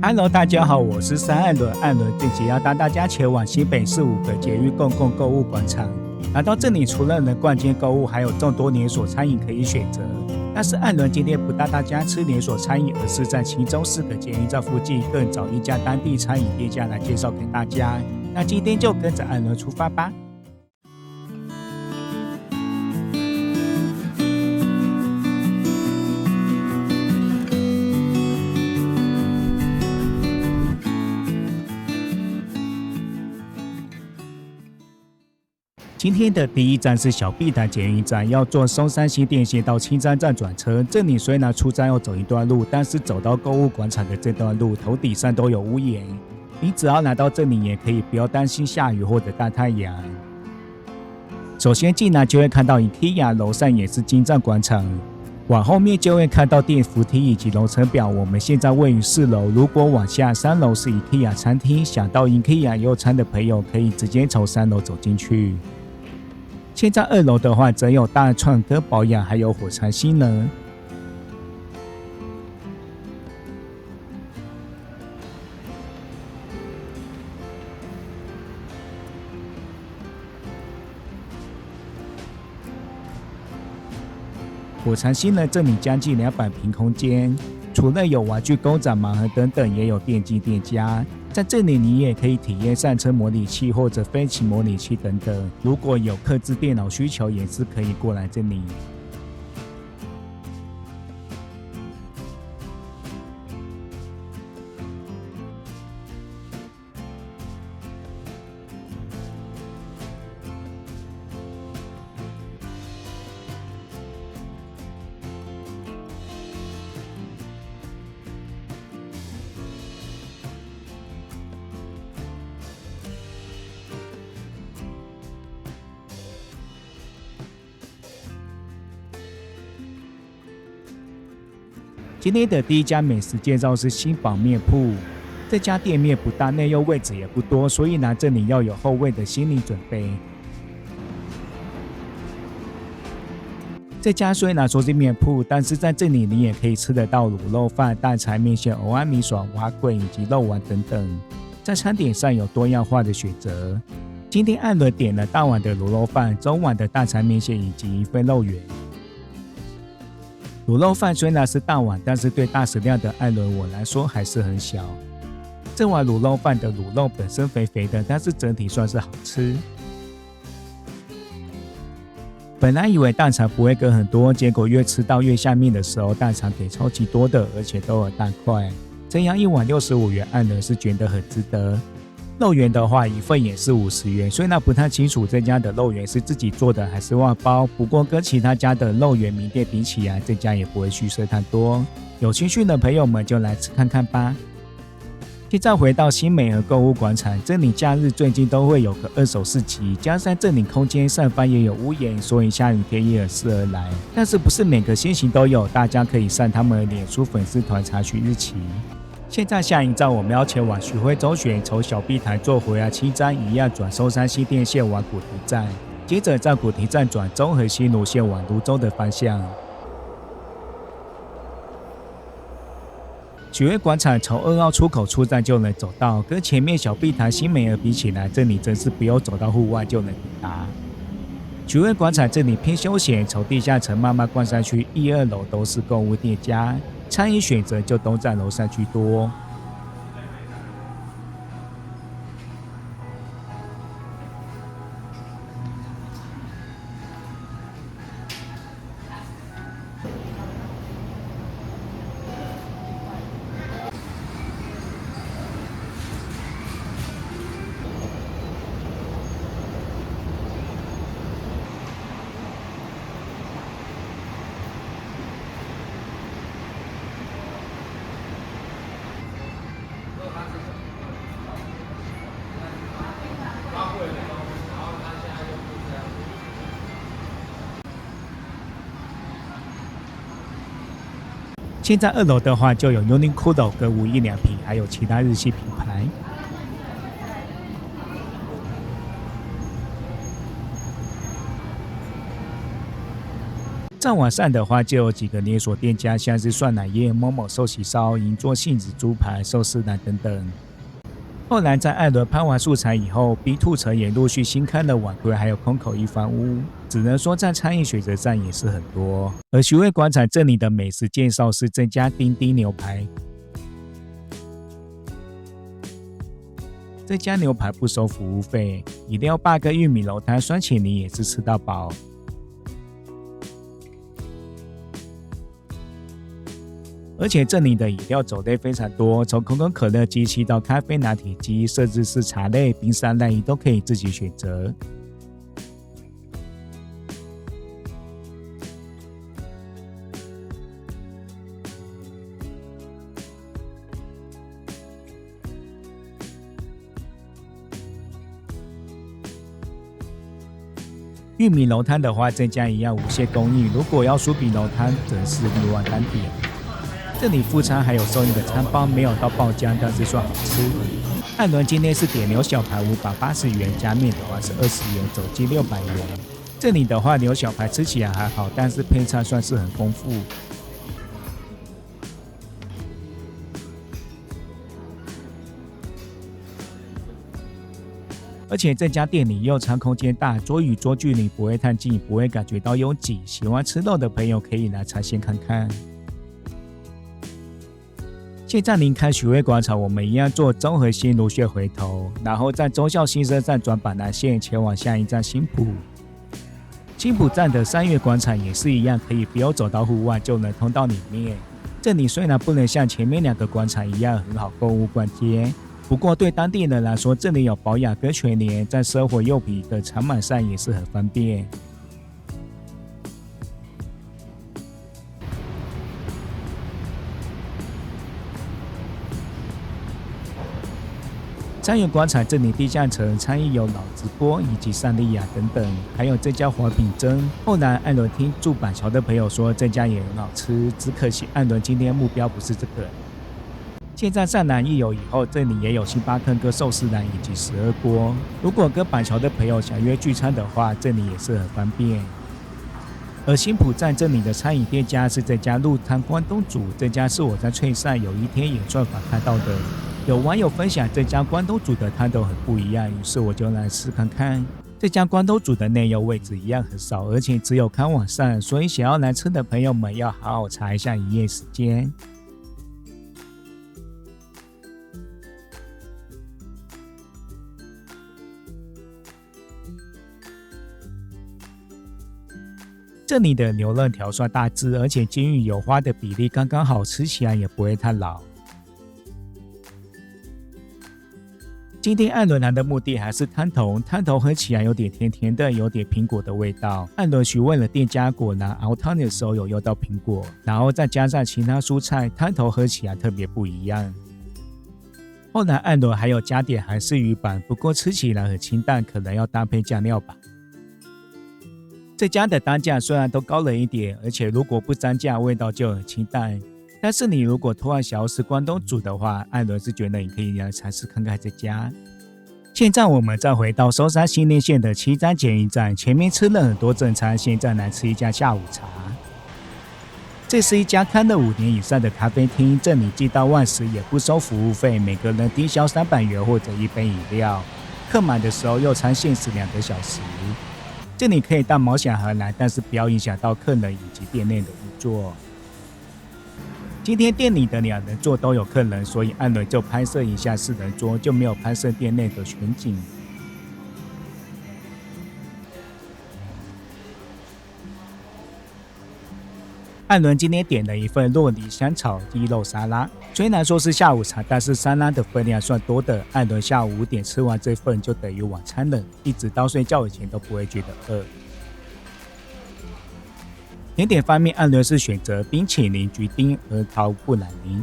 Hello，大家好，我是三艾伦。艾伦这集要带大家前往新北市5个捷运公共购物广场。来到这里，除了能逛街购物，还有众多连锁餐饮可以选择。但是艾伦今天不带大家吃连锁餐饮，而是在其中4个捷运站附近更找一家当地餐饮店家来介绍给大家。那今天就跟着艾伦出发吧。今天的第一站是小碧潭捷运站，要坐松山新店线到青山站转车。这里虽然出站要走一段路，但是走到购物广场的这段路，头顶上都有屋檐，你只要来到这里，也可以不要担心下雨或者大太阳。首先进来就会看到 IKEA， 楼上也是金站广场，往后面就会看到电扶梯以及楼层表。我们现在位于4楼，如果往下3楼是 IKEA 餐厅，想到 IKEA 用餐的朋友可以直接从3楼走进去。现在2楼的话，则有大创科保养，还有火柴新呢。火柴新呢，这里将近200平空间，除了有玩具工厂、盲盒等等，也有电竞店家。在这里，你也可以体验赛车模拟器或者飞行模拟器等等。如果有客制电脑需求，也是可以过来这里。今天的第一家美食介绍是新宝面铺，这家店面不大，内用位置也不多，所以来这里要有后位的心理准备。这家虽然说是面铺，但是在这里你也可以吃得到卤肉饭、大柴面线、蚵仔米爽、蛙粿以及肉丸等等，在餐点上有多样化的选择。今天艾伦点了大碗的卤肉饭、中碗的大柴面线以及一份肉圆。卤肉饭虽然是大碗，但是对大食量的艾伦我来说还是很小。这碗卤肉饭的卤肉本身肥肥的，但是整体算是好吃。本来以为大肠不会给很多，结果越吃到越下面的时候，大肠给超级多的，而且都有大块。这样一碗65元，艾伦是觉得很值得。肉圆的话，一份也是50元，虽然不太清楚这家的肉圆是自己做的还是外包，不过跟其他家的肉圆名店比起来，这家也不会虚设太多。有兴趣的朋友们就来吃看看吧。现在回到新美和购物广场，这里假日最近都会有个二手市集，加上这里空间上方也有屋檐，所以下雨天也有适合来。但是不是每个星期都有，大家可以上他们的脸书粉丝团查询日期。现在下一站我们要前往徐汇中学，从小碧潭坐回来青山，一样转松山新店线往古亭站，接着在古亭站转中和新芦线往泸州的方向。徐汇广场从2号出口出站就能走到，跟前面小碧潭新美儿比起来，这里真是不用走到户外就能抵达。徐汇广场这里偏休闲，从地下层慢慢逛上去，1、2楼都是购物店家，餐饮选择就都在楼上居多。现在2楼的话就有 Uniqlo 跟无印良品，还有其他日系品牌。在网上的话，就有几个连锁店家，像是酸奶业、某某寿喜烧、银座杏子猪排、寿司郎等等。后来在艾伦拍完素材以后 ，B2 城也陆续新开了碗柜，还有空口一番屋。只能说在餐饮选择上也是很多。而徐汇广场这里的美食介绍是增加丁丁牛排，这家牛排不收服务费，饮料霸跟玉米浓汤双麒麟也是吃到饱。而且这里的饮料种类非常多，从可口可乐机器到咖啡拿铁机，甚至是茶类、冰沙类都可以自己选择。玉米浓汤的话，这家一样无限供应，如果要酥饼浓汤，则是另外单点。这里副餐还有送一个餐包，没有到爆浆，但是算好吃。艾伦今天是点牛小排580元，加面的话是20元，总计600元。这里的话，牛小排吃起来还好，但是配菜算是很丰富。而且这家店里用餐空间大，桌与桌距离不会太近，不会感觉到拥挤。喜欢吃肉的朋友可以来尝鲜看看。现在离开徐汇广场，我们一样坐中和新芦穴回头，然后在忠孝新生站转板南线前往下一站新埔。新埔站的三月广场也是一样，可以不用走到户外就能通到里面。这里虽然不能像前面2个广场一样很好购物逛街，不过对当地人来说，这里有宝雅跟全联，在生活用品的采买上也是很方便。三元广场这里地下层餐饮有老直播以及善利亚等等，还有这家华品珍。后来艾伦听住板桥的朋友说这家也很好吃，只可惜艾伦今天目标不是这个。现在上南一游以后，这里也有星巴克跟寿司郎以及12锅。如果跟板桥的朋友想约聚餐的话，这里也是很方便。而新埔站这里的餐饮店家是这家鹿汤关东煮，这家是我在翠上有一天演算法看到的。有网友分享这家关东煮的汤都很不一样，于是我就来试看看。这家关东煮的内用位置一样很少，而且只有看晚上，所以想要来吃的朋友们要好好查一下营业时间。这里的牛肉条算大致，而且金鱼油花的比例刚刚好，吃起来也不会太老。今天艾伦来的目的还是汤头，汤头喝起来有点甜甜的，有点苹果的味道。艾伦询问了店家，果然熬汤的时候有用到苹果，然后再加上其他蔬菜，汤头喝起来特别不一样。后来艾伦还有加点韩式鱼板，不过吃起来很清淡，可能要搭配酱料吧。这家的单价虽然都高了一点，而且如果不沾酱，味道就很清淡。但是你如果突然想要吃关东煮的话，艾伦是觉得你可以来尝试看看这家。现在我们再回到松山新店线的七站捷运站，前面吃了很多正餐，现在来吃一家下午茶。这是一家开了5年以上的咖啡厅，这里既到万时也不收服务费，每个人低消300元或者1杯饮料，客满的时候用餐限时2个小时。这里可以带毛小孩来，但是不要影响到客人以及店内的运作。今天店里的2人座都有客人，所以艾伦就拍摄一下4人桌，就没有拍摄店内的全景。艾伦今天点了一份洛梨香草鸡肉沙拉，虽然说是下午茶，但是沙拉的分量算多的。艾伦下午5点吃完这份就等于晚餐了，一直到睡觉以前都不会觉得饿。甜点方面，艾伦是选择冰淇淋、橘丁、核桃、布朗尼。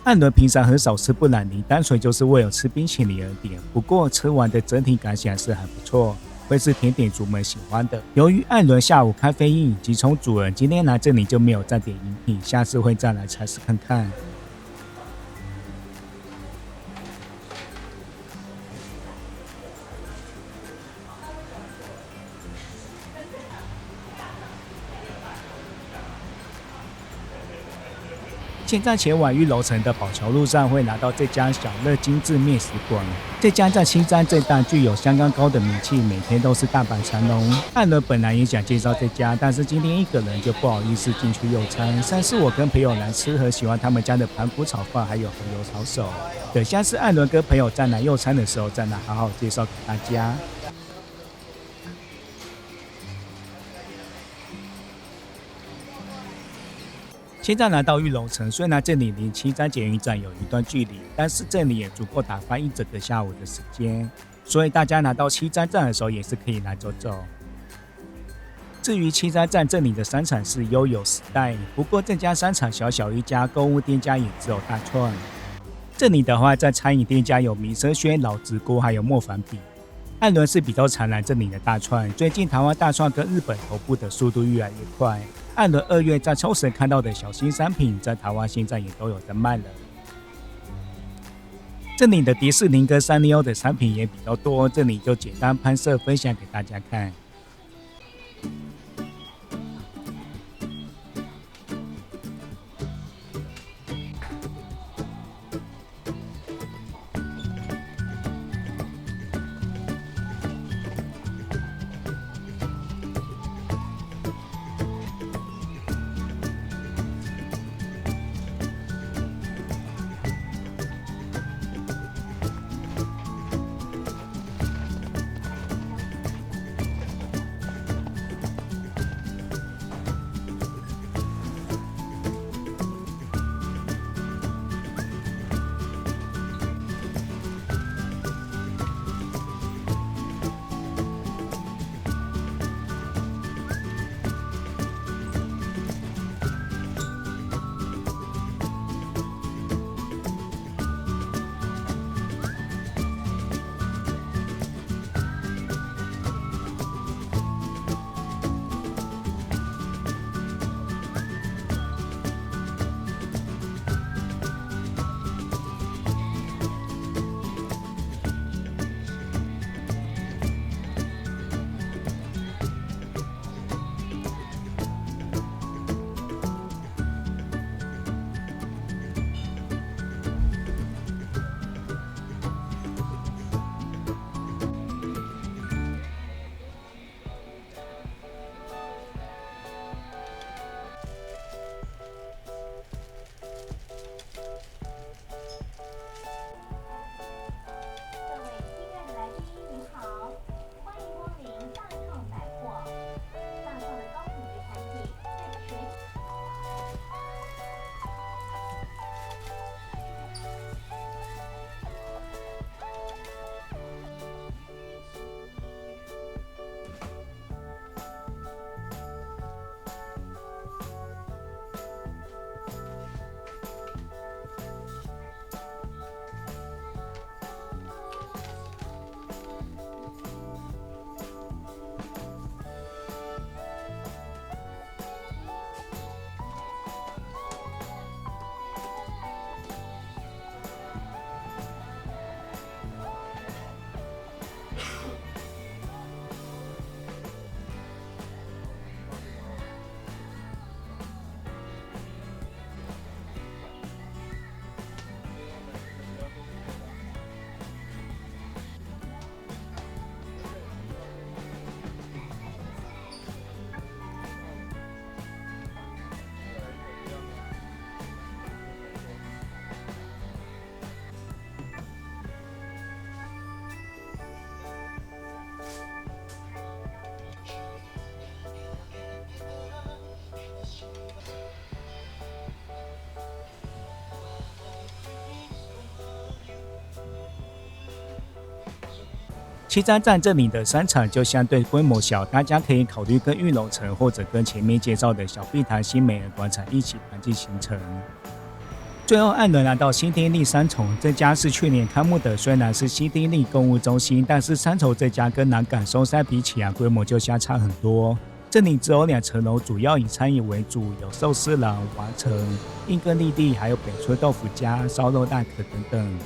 艾伦平常很少吃布朗尼，单纯就是为了吃冰淇淋而点。不过吃完的整体感想是还不错，会是甜点族们喜欢的。由于艾伦下午咖啡因已经充足了，今天来这里就没有再点饮品，下次会再来尝试看看。现在前往玉楼城的宝桥路上会拿到这家小乐精致面食馆，这家在七张最大，具有相当高的名气，每天都是大排长龙。艾伦本来也想介绍这家，但是今天一个人就不好意思进去用餐。上次我跟朋友来吃，很喜欢他们家的排骨炒饭，还有红油炒手。等下次艾伦跟朋友再来用餐的时候，再来好好介绍给大家。现在来到玉龙城，虽然这里离七张捷运站有一段距离，但是这里也足够打发一整个下午的时间，所以大家来到七张站的时候也是可以来走走。至于七张站这里的商场是悠游时代，不过这家商场小小一家，购物店家也只有大串。这里的话，在餐饮店家有民生轩、老直锅还有磨坊饼。艾伦是比较常来这里的大串，最近台湾大串跟日本同步的速度越来越快。艾伦2月在冲绳看到的小新商品，在台湾现在也都有在卖了。这里的迪士尼跟三丽鸥的产品也比较多，这里就简单拍摄分享给大家看。七张站这里的商场就相对规模小，大家可以考虑跟玉龙城或者跟前面介绍的小碧潭新美人广场一起盘进行程。最后艾伦来到新丁利三重，这家是去年开幕的，虽然是新丁利购物中心，但是三重这家跟南港松山比起来规模就相差很多。这里只有2层楼，主要以餐饮为主，有寿司郎、华城、英哥利地，还有北村豆腐家、烧肉大可等等。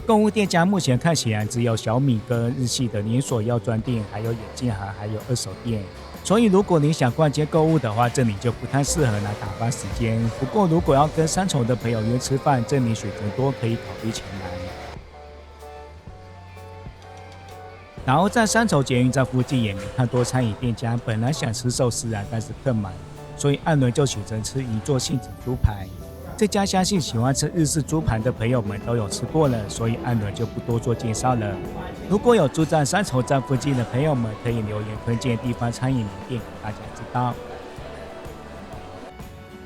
购物店家目前看起来只有小米跟日系的连锁药妆店，还有眼镜行，还有二手店。所以如果你想逛街购物的话，这里就不太适合来打发时间。不过如果要跟三重的朋友约吃饭，这里选择多，可以考虑前来。然后在三重捷运站附近也没太多餐饮店家，本来想吃寿司啊，但是客满，所以按伦就选择吃一座杏子猪排。这家相信喜欢吃日式猪排的朋友们都有吃过了，所以按伦就不多做介绍了。如果有住在三重站附近的朋友们，可以留言推荐地方餐饮名店给大家知道。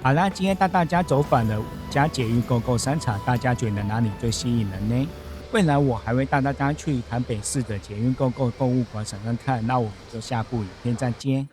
好啦，今天带大家走访了5家捷运购购商场，大家觉得哪里最吸引人呢？未来我还会带大家去台北市的捷运购购购物广场看看，那我们就下部影片再见。